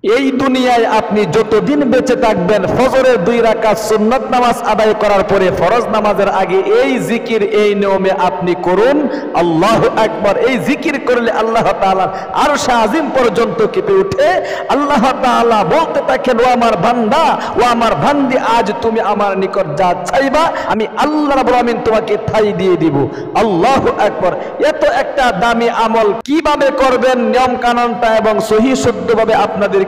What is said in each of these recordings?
এই দুনিয়ায় আপনি যতদিন বেঁচে থাকবেন, ফজরের 2 রাকাত সুন্নত নামাজ আদায় করার পরে ফরজ নামাজের আগে এই জিকির, এই নিয়মে আপনি করুন, আল্লাহু আকবার। এই জিকির করলে আল্লাহ তাআলা আরশ আজিম পর্যন্ত কেঁপে উঠে। আল্লাহ তাআলা বলতে থাকেন, ও আমার বান্দা, ও আমার বান্দি, আজ তুমি আমার নিকট যা চাইবা আমি আল্লাহ রাব্বুল আমিন তোমাকে ঠাই দিয়ে দিব। আল্লাহু আকবার। এত একটা দামি আমল কিভাবে করবেন, নিয়ম কানুনটা এবং সহিহ শুদ্ধভাবে আপনাদের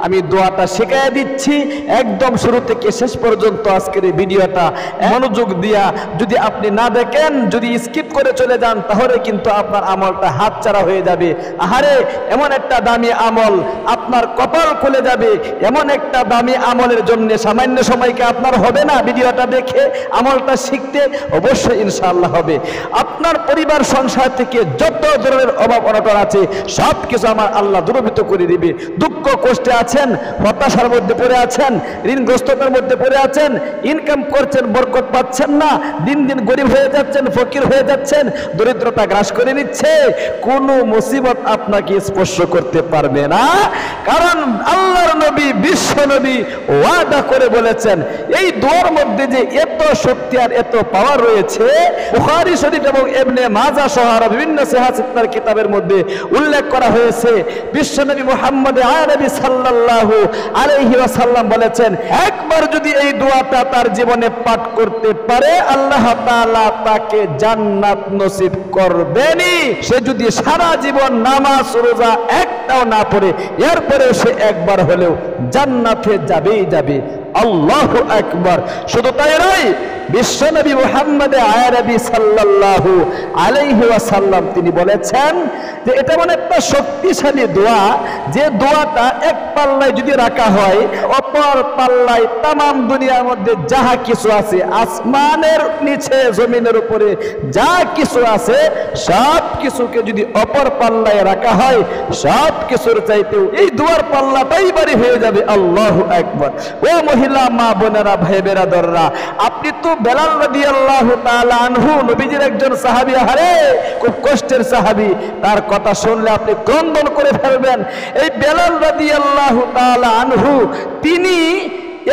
আমি দোয়াটা শেখায় দিচ্ছি। একদম শুরু থেকে শেষ পর্যন্ত আজকের এই ভিডিওটা মনোযোগ দিয়া যদি আপনি না দেখেন, যদি স্কিপ করে চলে যান, তাহলে কিন্তু আপনার আমলটা হাতছাড়া হয়ে যাবে। আহারে, এমন একটা দামি আমল, আপনার কপাল খুলে যাবে। এমন একটা দামি আমলের জন্য সামান্য সময়কে আপনার হবে না ভিডিওটা দেখে আমলটা শিখতে? অবশ্যই ইনশাআল্লাহ হবে। আপনার পরিবার সংসার থেকে যত ধরনের অভাব অনটন আছে সব কিছু আমার আল্লাহ দূরীভূত করে দিবে। দুঃখ কষ্টে আছেন, হতাশার মধ্যে পড়ে আছেন, ঋণগ্রস্ততার মধ্যে পড়ে আছেন, ইনকাম করছেন, বরকত পাচ্ছেন না, দিন দিন গরিব হয়ে যাচ্ছেন, ফকির হয়ে যাচ্ছেন, দরিদ্রতা গ্রাস করে নিচ্ছে, কোনো মুসিবত আপনাকে স্পর্শ করতে পারবে না। কারণ আল্লাহর নবী, বিশ্ব নবী ওয়াদা করে বলেছেন, এই দোয়ার মধ্যে যে এত শক্তি আর এত পাওয়ার রয়েছে, বুখারী শরীফ এবং ইবনে মাজাহ সহ বিভিন্ন সিহাহ কিতাবের মধ্যে উল্লেখ করা হয়েছে। বিশ্ব নবী মুহাম্মদ নবী সাল্লাল্লাহু আলাইহি ওয়াসাল্লাম বলেছেন, একবার যদি এই দোয়াটা তার জীবনে পাঠ করতে পারে আল্লাহ তাআলা তাকে জান্নাত নসিব করবেনই। সে যদি সারা জীবন নামাজ রোজা একটাও না পড়ে, এরপরে সে একবার হলেও জান্নাতে যাবেই যাবে। আল্লাহু আকবার। শুধু তাই নয়, বিশ্বনবী মুহাম্মদ আরবি সাল্লাল্লাহু আলাইহি ওয়াসাল্লাম তিনি বলেছেন যে এটা মানে একটা শক্তিশালী দোয়া, যে দোয়াটা এক পাল্লায় যদি রাখা হয়, অপর পাল্লায় তামাম দুনিয়ার মধ্যে যাহা কিছু আছে, আসমানের নিচে জমিনের উপরে যা কিছু আছে সব কিছুকে যদি অপর পাল্লায় রাখা হয়, সব কিছুর চাইতেও এই দোয়ার পাল্লাটাই ভারী হয়ে যাবে। আল্লাহু আকবার। ও মহিলা মা বোনেরা, ভাই বেরাদররা, আপনি তো বেলাল রাদিয়াল্লাহু তাআলা আনহু, নবীজির একজন সাহাবী, আহারে খুব কষ্টের সাহাবী, তার কথা শুনলে আপনি ক্রন্দন করে ফেলবেন। এই বেলাল রাদিয়াল্লাহু তাআলা আনহু তিনি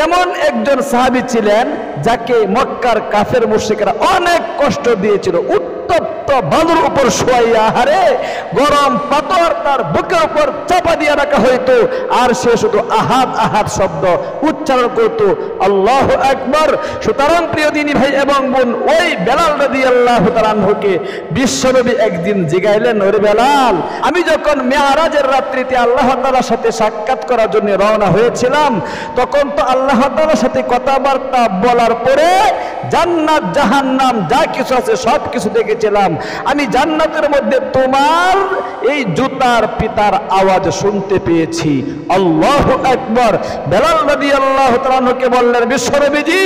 এমন একজন সাহাবী ছিলেন যাকে মক্কার কাফের মুশরিকরা অনেক কষ্ট দিয়েছিল। উত্তপ্ত বালুর উপর শোয়াইয়া, আহারে গরম পাথর তার বুকের উপর চাপা দিয়ে রাখা হইতো, আর সে শুধু আহাদ আহাদ শব্দ উচ্চারণ করত। আল্লাহু আকবার। সুতরাং প্রিয় দিনী ভাই এবং বোন, ওই বেলাল রাদিয়াল্লাহু তাআলা আনহুকে বিশ্বনবী একদিন জিগাইলেন, ওরে বেলাল, আমি যখন মেরাজের রাত্রিতে আল্লাহ তাআলার সাথে সাক্ষাৎ করার জন্য রওনা হয়েছিলাম, তখন তো আল্লাহ তাআলার সাথে কথাবার্তা বলার পরে জান্নাত জাহান্নাম যা কিছু আছে সব কিছু দেখেছিলাম। আমি জান্নাতের মধ্যে তোমার এই জুতার পিতার আওয়াজ শুনতে পেয়েছি। আল্লাহু আকবার। বেলাল রাদিয়াল্লাহু তাআলা আনহুকে বললেন, বিশ্বনবীজি,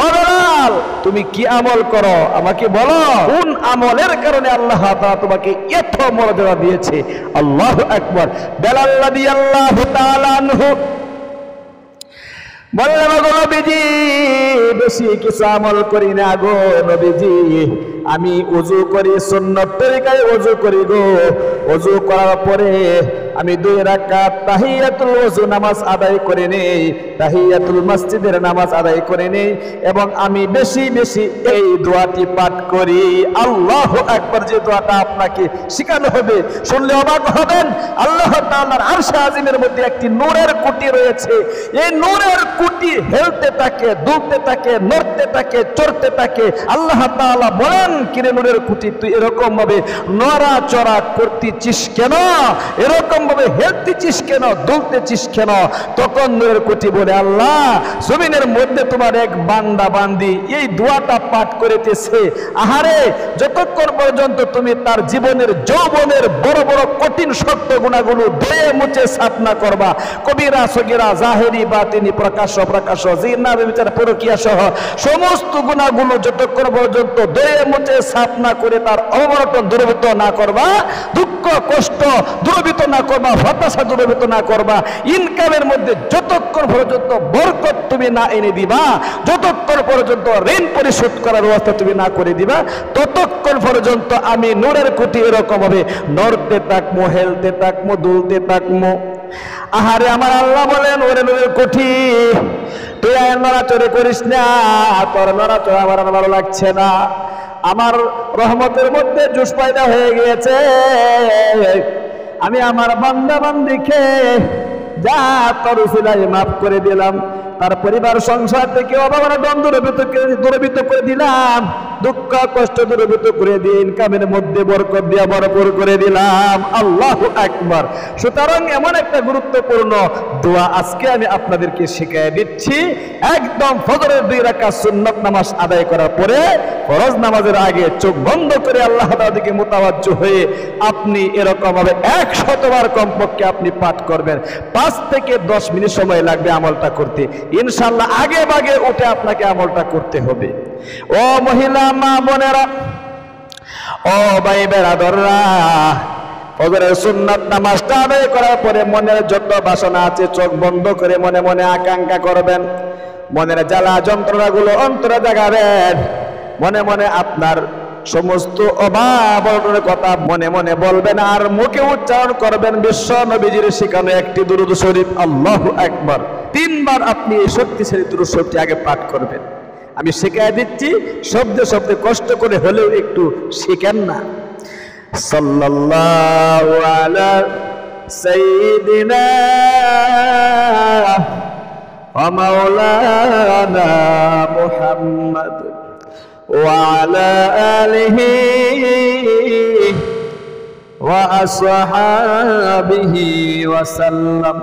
ও বেলাল, তুমি কি আমল করো আমাকে বলো, কোন আমলের কারণে আল্লাহ তাআলা তোমাকে এত মর্যাদা দিয়েছে? আল্লাহু আকবার। বেলাল রাদিয়াল্লাহু তাআলা আনহু বললেন, গো নবীজি, বেশি কিছু আমল করি না গো নবীজি, আমি ওযু করি, সুন্নত তরিকায় ওযু করি গো। ওযু করার পরে আমি 2 রাকাত তাহিয়াতুল ওযু নামাজ আদায় করে নেই, তাহিয়াতুল মসজিদের নামাজ আদায় করে নেই, এবং আমি বেশি বেশি এই দোয়াটি পাঠ করি। আল্লাহু আকবার। যে দোয়াটা আপনাকে শেখানো হবে, শুনলে অবাক হবেন। আল্লাহ তাআলার আরশ আজিমের মধ্যে একটি নূরের কুটি রয়েছে। এই নূরের কুটি হেলতে থাকে, দুলতে থাকে, নড়তে থাকে, চড়তে থাকে। আল্লাহ তাআলা বলেন, কিরে নূরের কুটি, তুই এরকম ভাবে নড়াচড়া করতেছিস কেন? এরকম ভাবে হেলতেছিস কেন, দুলতেছিস কেন? তখন নূরের কুটি বলে, আল্লাহ, জমিনের মধ্যে তোমার এক বান্দা বান্দি এই দোয়াটা পাঠ করিতেছে, আহারে যতক্ষণ পর্যন্ত তুমি তার জীবনের যৌবনের বড় বড় কঠিন শক্ত গুণাগুলো ধুয়ে মুছে সাফ না করবা, কবিরা সগীরা জাহেরি বাতিনি প্রকাশ্য প্রকাশ্য জিনা বিচার পরকিয়া সহ সমস্ত গুণাগুলো যতক্ষণ পর্যন্ত ধুয়ে মুছে সাফ না করে তার অবনতন দূরীভূত না করবা, দুঃখ কষ্ট দূরীভূত না করবা, হতাশা দূরীভূত না করবা, ইনকামের মধ্যে যতক্ষণ পর্যন্ত বরকত তুমি না এনে দিবা, যতক্ষণ পর্যন্ত ঋণ পরিশোধ করার ব্যবস্থা তুমি না করে দিবা, ততক্ষণ পর্যন্ত আমি নূরের কুটি এরকম হবে নড়তে থাকবো, হেলতে থাকবো, দুলতে থাকবো। আহারে আমার আল্লাহ বলেন, ওরে নূরের কোঠি, তুই আর নড়াচড়ে করিস না, তোর নড়াচড়া আমার ভালো লাগছে না, আমার রহমতের মধ্যে জোশ পয়দা হয়ে গিয়েছে, আমি আমার বান্দা বান্দিকে যা তোর উসিলায় মাফ করে দিলাম, তার পরিবার সংসার থেকে অভাবনা দূরীভূত করে দিলাম, দুঃখ কষ্ট দূরীভূত করে দিয়ে ইনকামের মধ্যে বরকত দিয়া ভরপুর করে দিলাম। আল্লাহু আকবার। সুতরাং এমন একটা গুরুত্বপূর্ণ দোয়া আজকে আমি আপনাদেরকে শিখিয়ে দিচ্ছি। একদম ফজরের 2 রাকাত সুন্নাত নামাজ আদায় করার পরে ফরজ নামাজের আগে চোখ বন্ধ করে আল্লাহ তাআলার দিকে মুতাওয়াজ্জু হয়ে আপনি এরকম ভাবে 100 বার কমপক্ষে আপনি পাঠ করবেন। 5 থেকে 10 মিনিট সময় লাগবে আমলটা করতে, ইনশাআল্লাহ আগে ভাগে উঠে আপনাকে আমলটা করতে হবে। ও মহিলা মা বোনেরা, ও ভাই বেরাদররা, ফজরের সুন্নাত নামাজটা আদায় করার পরে মনের যত বাসনা আছে চোখ বন্ধ করে মনে মনে আকাঙ্ক্ষা করবেন, মনের জ্বালা যন্ত্রণাগুলো অন্তরে জাগাবেন, মনে মনে আপনার সমস্ত অভাব কথা মনে মনে বলবেন আর মুখে উচ্চারণ করবেন বিশ্ব নবীজির শেখানো একটি দুরূদ শরীফ, আল্লাহু আকবার। 3 বার আপনি এই শক্তিশালী দুরূদ শরীফটি আগে পাঠ করবেন। আমি শিখিয়ে দিচ্ছি, শব্দে শব্দে কষ্ট করে হলেও একটু শিখেন না। সাল্লাল্লাহু আলা সাইয়্যিদিনা ওয়া মাওলানা মুহাম্মদ ওয়া আলা আলিহি ওয়া আসহাবিহি ওয়া সাল্লাম।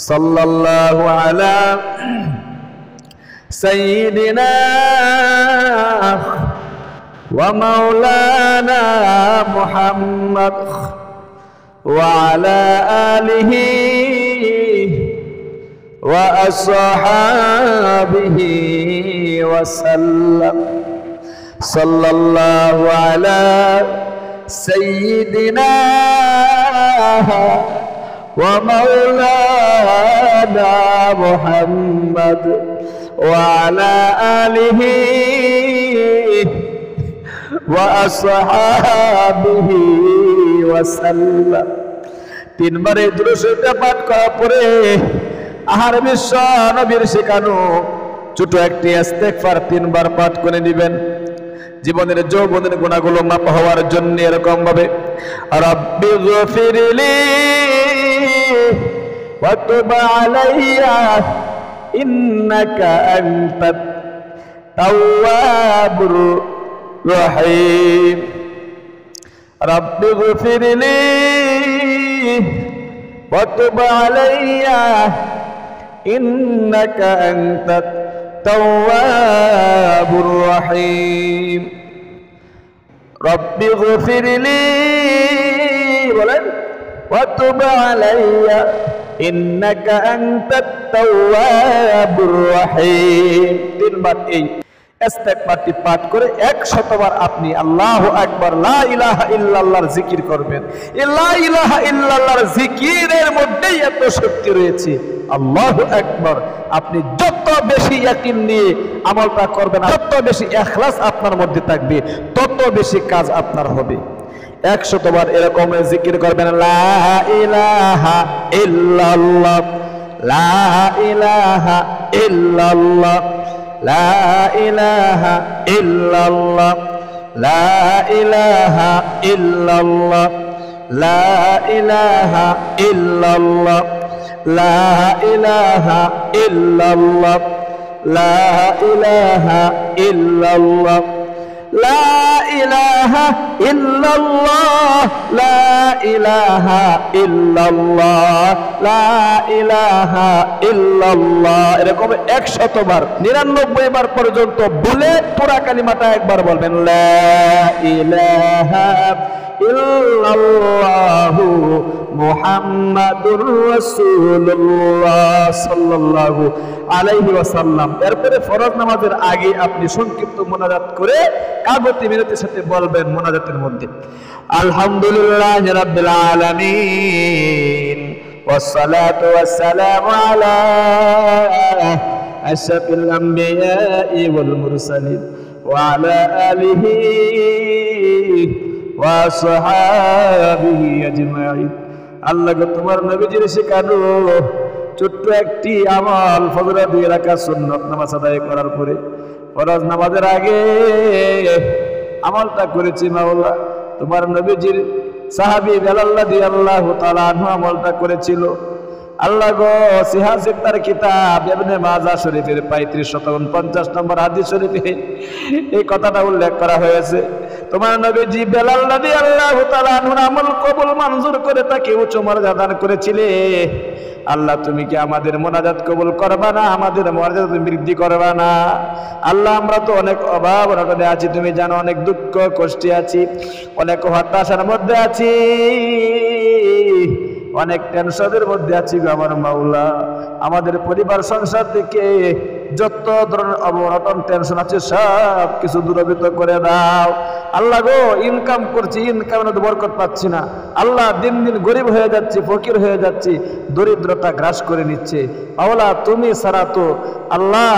সাল্লাল্লাহু আলা সাইয়্যিদিনা ওয়া মাওলানা মুহাম্মদ ওয়া আলা আলিহি ওয়া আসহাবিহি ওয়া সাল্লাম। সাল্লাল্লাহু আলা সাইয়্যিদিনা ওয়া মাওলানা মুহাম্মদ ওয়া আলা আলিহি ওয়া আসহাবিহি ওয়া সাল্লাম। 3 বার এই দুরূদ শরীফটা পাঠ করার পরে আহার বিশ্ব নবীর শেখানো ছোট একটি ইস্তেগফার 3 বার পাঠ করে নেবেন। জীবনের যৌবনের গুনাহগুলো মাফ হওয়ার জন্য এরকম ভাবে রাব্বি গফিরলি ওয়া তুব আলাইয়া ইন্নাকা আনতাত তাওয়াবুর রহিম। রাব্বি গফিরলি ওয়া তুব আলাইয়া ইন্নাকা আনতাত তাওয়াবুর রহিম। রব্বি গফিরলি বলেন ওয়া তুব আলাইয়া ইন্নাকা আনতাত তাওয়াবুর রহিম। 3 বার এই ইস্তেগফারটি পাঠ করে 100 বার আপনি আল্লাহু আকবার লা ইলাহা ইল্লাল্লাহর জিকির করবেন। এই লা ইলাহা ইল্লাল্লাহর জিকিরের মধ্যেই এত শক্তি রয়েছে। আল্লাহু আকবার। আপনি যত বেশি ইয়াকিন নিয়ে আমলটা করবেন, যত বেশি ইখলাস আপনার মধ্যে থাকবে, তত বেশি কাজ আপনার হবে। 100 বার এরকম জিকির করবেন, লা ইলাহা ইল্লাল্লাহ, লা ইলাহা ইল্লাল্লাহ, লা ইলাহা ইল্লাল্লাহ, লা ইলাহা ইল্লাল্লাহ, লা ইলাহা ইল্লাল্লাহ, লা ইলাহা ইল্লাল্লাহ, লা ইলাহা ইল্লাল্লাহ, লা ইলাহা ইল্লাল্লাহ, লা ইলাহা ইল্লাল্লাহ, লা ইলাহা ইল্লাল্লাহ। এরকম 100 বার 99 বার পর্যন্ত বলে পুরা কালিমাটা একবার বলবেন, লা ইলাহা ইল্লাল্লাহু মুহাম্মাদুর রাসূলুল্লাহ সাল্লাল্লাহু আলাইহি ওয়াসাল্লাম। এরপরে ফরজ নামাজের আগে আপনি সংক্ষিপ্ত মুনাজাত করে কাগতি মিনতির সাথে বলবেন মুনাজাতের মধ্যে, আলহামদুলিল্লাহি রাব্বিল আলামিন ওয়াসসালাতু ওয়াসসালামু আলা আশরাফিল আমবিয়াই ওয়াল মুরসালিন ওয়া আলা আলিহি ওয়া আসহাবিহি আজমাইন। আল্লাহ গো তোমার নবীজির শেখানো ছোট্ট একটি আমল, ফজরের 2 রাকাত সুন্নাত নামাজ আদায় করার পরে ফরজ নামাজের আগে আমলটা করেছি মাওলা। তোমার নবীজির সাহাবী বেলাল রাদিয়াল্লাহু তাআলা আনহু আমলটা করেছিল। আল্লাহ গো সিহাহ সিত্তার কিতাব ইবনে মাজাহ শরীফের 3549 নম্বর হাদিস শরীফে এই কথাটা উল্লেখ করা হয়েছে। তোমার নবীজি বেলাল রাদিয়াল্লাহু তাআলা আনহুর আমল কবুল মঞ্জুর করে তাকে উচ্চ মর্যাদা দান করেছিলে। আল্লাহ তুমি কি আমাদের মোনাজাত কবুল করবা না? আমাদের মর্যাদা তুমি বৃদ্ধি করবা না? আল্লাহ আমরা তো অনেক অভাব অনটনে আছি, তুমি জানো, অনেক দুঃখ কষ্টে আছি, অনেক হতাশার মধ্যে আছি, অনেক টেনশনের মধ্যে আছি গো আমার মাওলা। আমাদের পরিবার সংসার থেকে যত ধরনের অবনটন টেনশন আছে সব কিছু দূরীভূত করে দাও আল্লাহ গো। ইনকাম করছি, ইনকামের বরকত পাচ্ছি না আল্লাহ, দিন দিন গরিব হয়ে যাচ্ছি, ফকির হয়ে যাচ্ছি, দরিদ্রতা গ্রাস করে নিচ্ছে মাওলা। তুমি ছাড়া তো আল্লাহ,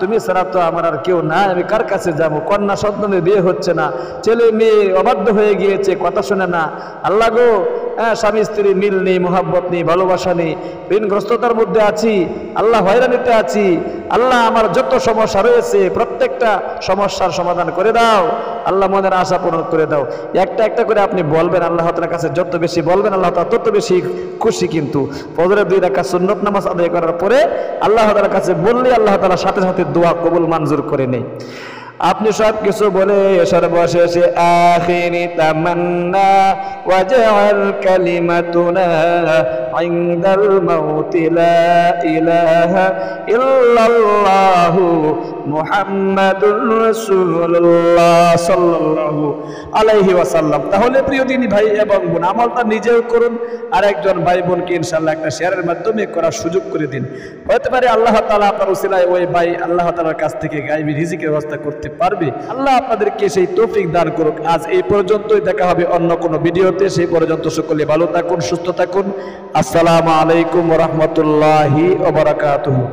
তুমি ছাড়া তো আমার আর কেউ নাই, আমি কার কাছে যাব? কন্যা সন্তানের বিয়ে হচ্ছে না, ছেলে মেয়ে অবাধ্য হয়ে গিয়েছে, কথা শোনে না আল্লাহ গো। স্বামী স্ত্রী মিল নেই, মোহাব্বত নেই, ভালোবাসা নেই, ঋণগ্রস্ততার মধ্যে আছি আল্লাহ, হয়রানিতে আছি আল্লাহ। আমার যত সমস্যা রয়েছে প্রত্যেকটা সমস্যার সমাধান করে দাও আল্লাহ, মনের আশা পূরণ করে দাও। একটা একটা করে আপনি বলবেন আল্লাহ তাআলার কাছে, যত বেশি বলবেন আল্লাহ তাআলা তত বেশি খুশি। কিন্তু ফজরের 2 রাকাত সুন্নাত নামাজ আদায় করার পরে আল্লাহ তাআলার কাছে বললে আল্লাহ তাআলা সাথে সাথে দোয়া কবুল মঞ্জুর করে নেয়। আপনি সব কিছু বলে সর্বশেষে আখিরি তামান্না ওয়াজআল কালিমাতুনা ইনদাল মাউতি লা ইলাহা ইল্লাল্লাহু মুহাম্মাদুর রাসূলুল্লাহ সাল্লাল্লাহু আলাইহি ওয়াসাল্লাম। তাহলে প্রিয় দিনী ভাই এবং বোন, আমলটা নিজেও করুন আর একজন ভাই বোনকে ইনশাআল্লাহ একটা শেয়ারের মাধ্যমে করার সুযোগ করে দিন। হতে পারে আল্লাহ তাআলা আপনার উসিলায় ওই ভাই আল্লাহ তাআলার কাছ থেকে গায়বী রিজিকের ব্যবস্থা করতে পারবে। আল্লাহ আপনাদেরকে সেই তৌফিক দান করুক। আজ এই পর্যন্তই, দেখা হবে অন্য কোনো ভিডিওতে। সেই পর্যন্ত সকলে ভালো থাকুন, সুস্থ থাকুন। আসসালামু আলাইকুম ওয়া রাহমাতুল্লাহি ওয়া বারাকাতুহু।